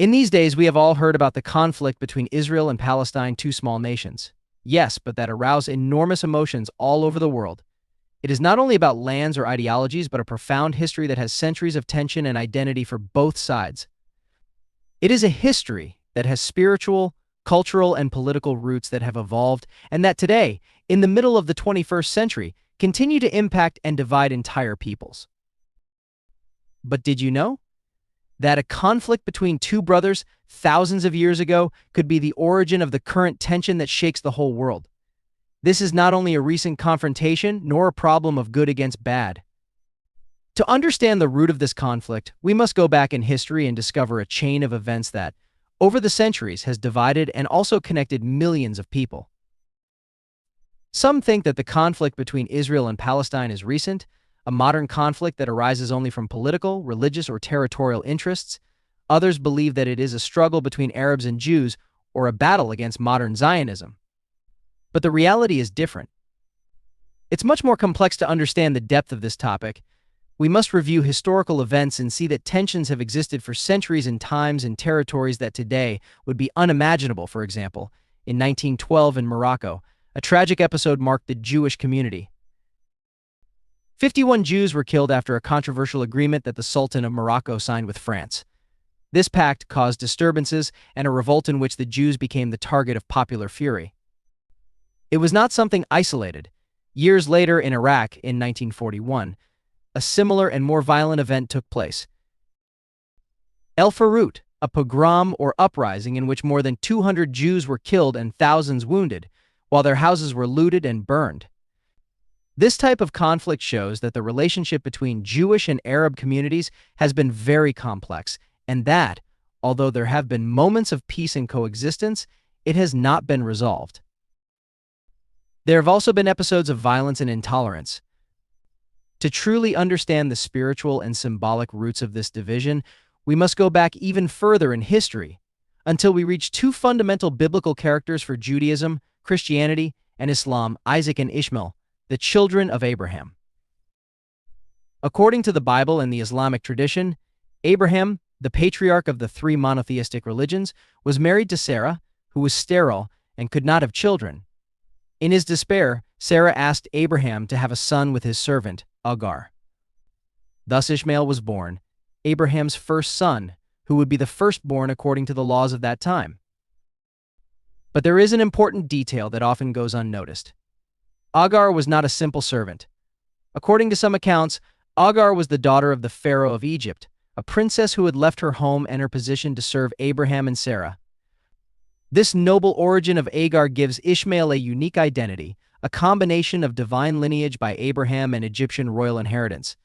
In these days, we have all heard about the conflict between Israel and Palestine, two small nations. Yes, but that arouse enormous emotions all over the world. It is not only about lands or ideologies, but a profound history that has centuries of tension and identity for both sides. It is a history that has spiritual, cultural, and political roots that have evolved, and that today, in the middle of the 21st century, continue to impact and divide entire peoples. But did you know that a conflict between two brothers thousands of years ago could be the origin of the current tension that shakes the whole world? This is not only a recent confrontation, nor a problem of good against bad. To understand the root of this conflict, we must go back in history and discover a chain of events that, over the centuries, has divided and also connected millions of people. Some think that the conflict between Israel and Palestine is recent, a modern conflict that arises only from political, religious, or territorial interests. Others believe that it is a struggle between Arabs and Jews, or a battle against modern Zionism. But the reality is different. It's much more complex. To understand the depth of this topic, we must review historical events and see that tensions have existed for centuries in times and territories that today would be unimaginable. For example, in 1912 in Morocco, a tragic episode marked the Jewish community. 51 Jews were killed after a controversial agreement that the Sultan of Morocco signed with France. This pact caused disturbances and a revolt in which the Jews became the target of popular fury. It was not something isolated. Years later in Iraq, in 1941, a similar and more violent event took place. El Farout, a pogrom or uprising in which more than 200 Jews were killed and thousands wounded, while their houses were looted and burned. This type of conflict shows that the relationship between Jewish and Arab communities has been very complex, and that, although there have been moments of peace and coexistence, it has not been resolved. There have also been episodes of violence and intolerance. To truly understand the spiritual and symbolic roots of this division, we must go back even further in history, until we reach two fundamental biblical characters for Judaism, Christianity, and Islam, Isaac and Ishmael, the children of Abraham. According to the Bible and the Islamic tradition, Abraham, the patriarch of the three monotheistic religions, was married to Sarah, who was sterile and could not have children. In his despair, Sarah asked Abraham to have a son with his servant, Agar. Thus Ishmael was born, Abraham's first son, who would be the firstborn according to the laws of that time. But there is an important detail that often goes unnoticed. Agar was not a simple servant. According to some accounts, Agar was the daughter of the Pharaoh of Egypt, a princess who had left her home and her position to serve Abraham and Sarah. This noble origin of Agar gives Ishmael a unique identity, a combination of divine lineage by Abraham and Egyptian royal inheritance.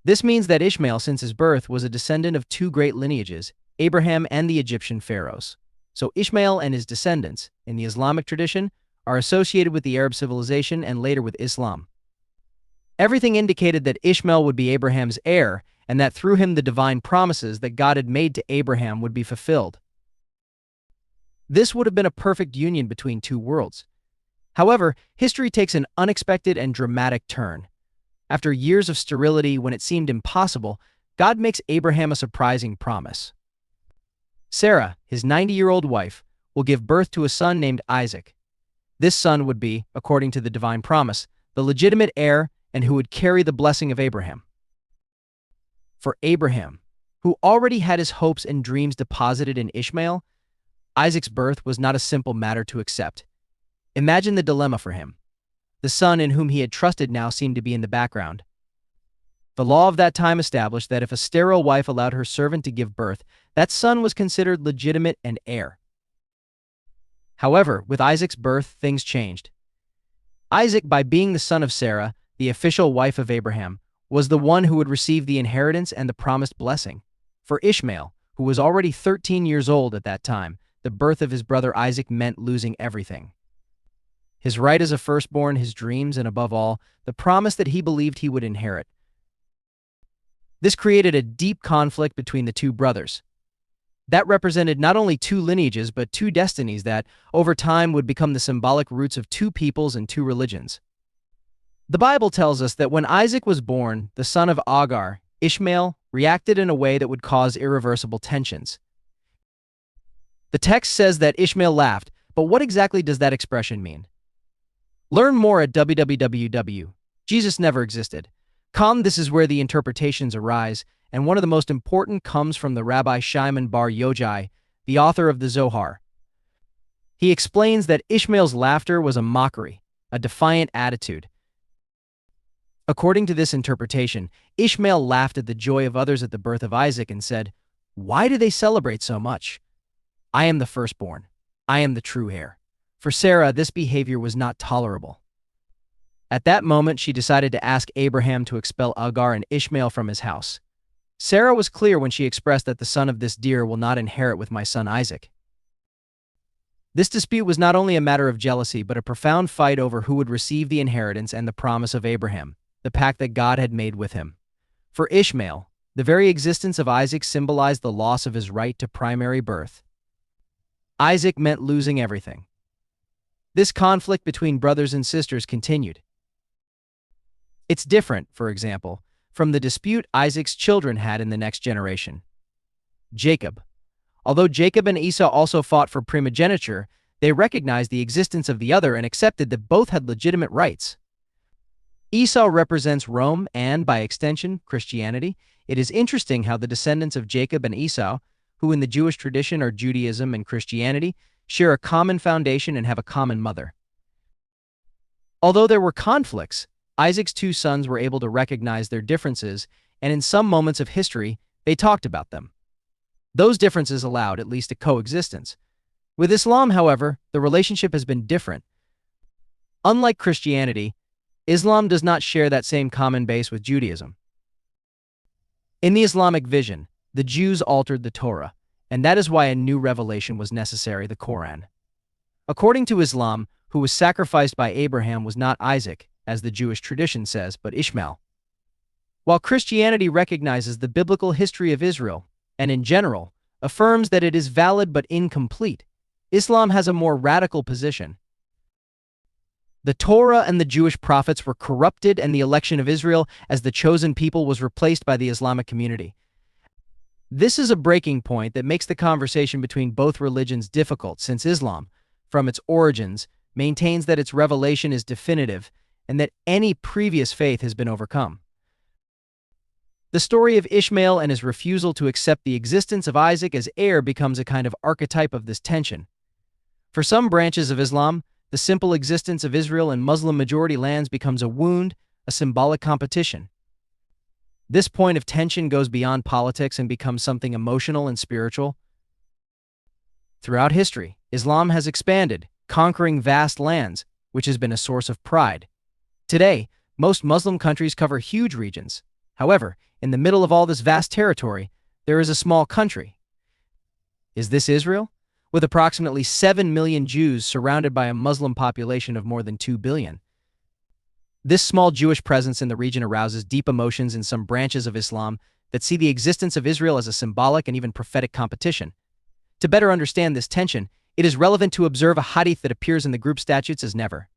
This means that Ishmael, since his birth, was a descendant of two great lineages, Abraham and the Egyptian pharaohs. So Ishmael and his descendants, in the Islamic tradition, are associated with the Arab civilization and later with Islam. Everything indicated that Ishmael would be Abraham's heir, and that through him the divine promises that God had made to Abraham would be fulfilled. This would have been a perfect union between two worlds. However, history takes an unexpected and dramatic turn. After years of sterility, when it seemed impossible, God makes Abraham a surprising promise. Sarah, his 90-year-old wife, will give birth to a son named Isaac. This son would be, according to the divine promise, the legitimate heir and who would carry the blessing of Abraham. For Abraham, who already had his hopes and dreams deposited in Ishmael, Isaac's birth was not a simple matter to accept. Imagine the dilemma for him. The son in whom he had trusted now seemed to be in the background. The law of that time established that if a sterile wife allowed her servant to give birth, that son was considered legitimate and heir. However, with Isaac's birth, things changed. Isaac, by being the son of Sarah, the official wife of Abraham, was the one who would receive the inheritance and the promised blessing. For Ishmael, who was already 13 years old at that time, the birth of his brother Isaac meant losing everything. His right as a firstborn, his dreams, and above all, the promise that he believed he would inherit. This created a deep conflict between the two brothers. That represented not only two lineages, but two destinies that, over time, would become the symbolic roots of two peoples and two religions. The Bible tells us that when Isaac was born, the son of Agar, Ishmael, reacted in a way that would cause irreversible tensions. The text says that Ishmael laughed, but what exactly does that expression mean? Learn more at www. Jesus never existed. This is where the interpretations arise, and one of the most important comes from the Rabbi Shimon Bar Yochai, the author of the Zohar. He explains that Ishmael's laughter was a mockery, a defiant attitude. According to this interpretation, Ishmael laughed at the joy of others at the birth of Isaac and said, "Why do they celebrate so much? I am the firstborn. I am the true heir." For Sarah, this behavior was not tolerable. At that moment, she decided to ask Abraham to expel Agar and Ishmael from his house. Sarah was clear when she expressed that the son of this deer will not inherit with my son Isaac. This dispute was not only a matter of jealousy, but a profound fight over who would receive the inheritance and the promise of Abraham, the pact that God had made with him. For Ishmael, the very existence of Isaac symbolized the loss of his right to primary birth. Isaac meant losing everything. This conflict between brothers and sisters continued. It's different, for example, from the dispute Isaac's children had in the next generation. Jacob. Although Jacob and Esau also fought for primogeniture, they recognized the existence of the other and accepted that both had legitimate rights. Esau represents Rome and, by extension, Christianity. It is interesting how the descendants of Jacob and Esau, who in the Jewish tradition are Judaism and Christianity, share a common foundation and have a common mother. Although there were conflicts, Isaac's two sons were able to recognize their differences, and in some moments of history, they talked about them. Those differences allowed at least a coexistence. With Islam, however, the relationship has been different. Unlike Christianity, Islam does not share that same common base with Judaism. In the Islamic vision, the Jews altered the Torah, and that is why a new revelation was necessary, the Quran. According to Islam, who was sacrificed by Abraham was not Isaac, as the Jewish tradition says, but Ishmael. While Christianity recognizes the biblical history of Israel, and in general, affirms that it is valid but incomplete, Islam has a more radical position. The Torah and the Jewish prophets were corrupted, and the election of Israel as the chosen people was replaced by the Islamic community. This is a breaking point that makes the conversation between both religions difficult, since Islam, from its origins, maintains that its revelation is definitive and that any previous faith has been overcome. The story of Ishmael and his refusal to accept the existence of Isaac as heir becomes a kind of archetype of this tension. For some branches of Islam, the simple existence of Israel in Muslim-majority lands becomes a wound, a symbolic competition. This point of tension goes beyond politics and becomes something emotional and spiritual. Throughout history, Islam has expanded, conquering vast lands, which has been a source of pride. Today, most Muslim countries cover huge regions. However, in the middle of all this vast territory, there is a small country. Is this Israel? With approximately 7 million Jews surrounded by a Muslim population of more than 2 billion. This small Jewish presence in the region arouses deep emotions in some branches of Islam that see the existence of Israel as a symbolic and even prophetic competition. To better understand this tension, it is relevant to observe a hadith that appears in the group statutes as never.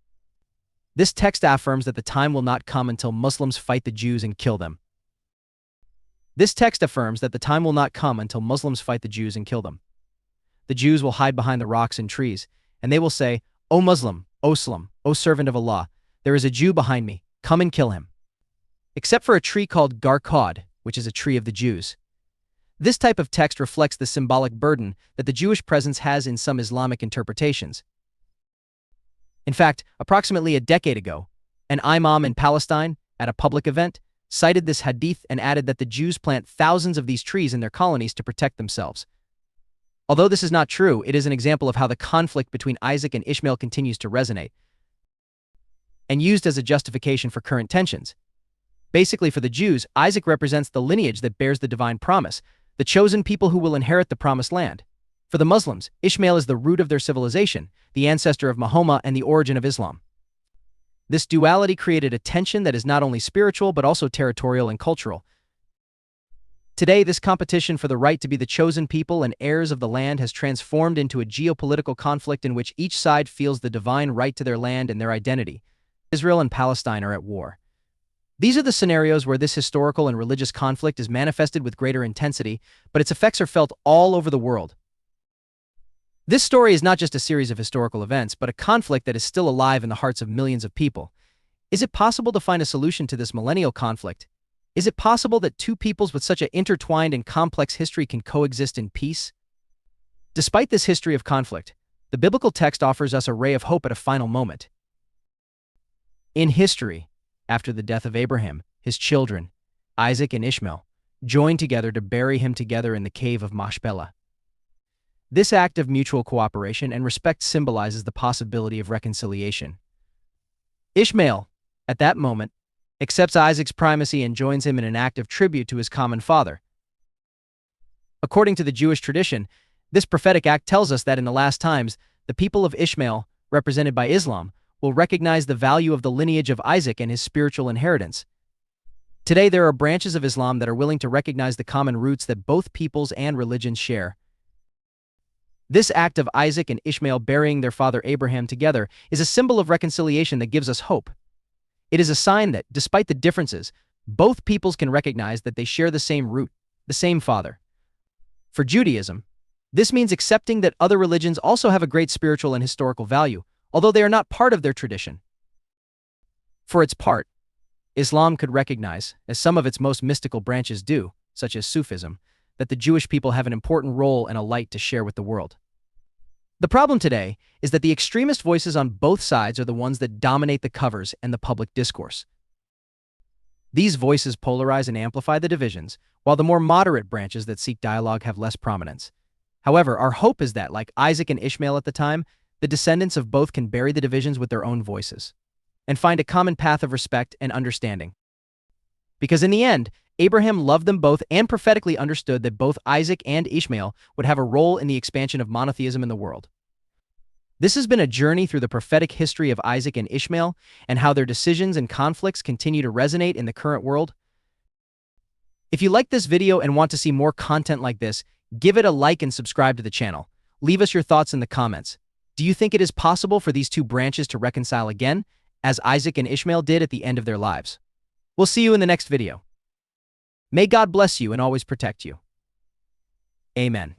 This text affirms that the time will not come until Muslims fight the Jews and kill them. This text affirms that the time will not come until Muslims fight the Jews and kill them. The Jews will hide behind the rocks and trees, and they will say, "O Muslim, O Islam, O servant of Allah, there is a Jew behind me, come and kill him." Except for a tree called Garqad, which is a tree of the Jews. This type of text reflects the symbolic burden that the Jewish presence has in some Islamic interpretations. In fact, approximately a decade ago, an imam in Palestine, at a public event, cited this hadith and added that the Jews plant thousands of these trees in their colonies to protect themselves. Although this is not true, it is an example of how the conflict between Isaac and Ishmael continues to resonate and used as a justification for current tensions. Basically, for the Jews, Isaac represents the lineage that bears the divine promise, the chosen people who will inherit the promised land. For the Muslims, Ishmael is the root of their civilization, the ancestor of Muhammad and the origin of Islam. This duality created a tension that is not only spiritual but also territorial and cultural. Today, this competition for the right to be the chosen people and heirs of the land has transformed into a geopolitical conflict in which each side feels the divine right to their land and their identity. Israel and Palestine are at war. These are the scenarios where this historical and religious conflict is manifested with greater intensity, but its effects are felt all over the world. This story is not just a series of historical events, but a conflict that is still alive in the hearts of millions of people. Is it possible to find a solution to this millennial conflict? Is it possible that two peoples with such an intertwined and complex history can coexist in peace? Despite this history of conflict, the biblical text offers us a ray of hope at a final moment. In history, after the death of Abraham, his children, Isaac and Ishmael, joined together to bury him together in the cave of Machpelah. This act of mutual cooperation and respect symbolizes the possibility of reconciliation. Ishmael, at that moment, accepts Isaac's primacy and joins him in an act of tribute to his common father. According to the Jewish tradition, this prophetic act tells us that in the last times, the people of Ishmael, represented by Islam, will recognize the value of the lineage of Isaac and his spiritual inheritance. Today, there are branches of Islam that are willing to recognize the common roots that both peoples and religions share. This act of Isaac and Ishmael burying their father Abraham together is a symbol of reconciliation that gives us hope. It is a sign that, despite the differences, both peoples can recognize that they share the same root, the same father. For Judaism, this means accepting that other religions also have a great spiritual and historical value, although they are not part of their tradition. For its part, Islam could recognize, as some of its most mystical branches do, such as Sufism, that the Jewish people have an important role and a light to share with the world. The problem today is that the extremist voices on both sides are the ones that dominate the covers and the public discourse. These voices polarize and amplify the divisions, while the more moderate branches that seek dialogue have less prominence. However, our hope is that, like Isaac and Ishmael at the time, the descendants of both can bury the divisions with their own voices and find a common path of respect and understanding. Because in the end, Abraham loved them both and prophetically understood that both Isaac and Ishmael would have a role in the expansion of monotheism in the world. This has been a journey through the prophetic history of Isaac and Ishmael and how their decisions and conflicts continue to resonate in the current world. If you like this video and want to see more content like this, give it a like and subscribe to the channel. Leave us your thoughts in the comments. Do you think it is possible for these two branches to reconcile again, as Isaac and Ishmael did at the end of their lives? We'll see you in the next video. May God bless you and always protect you. Amen.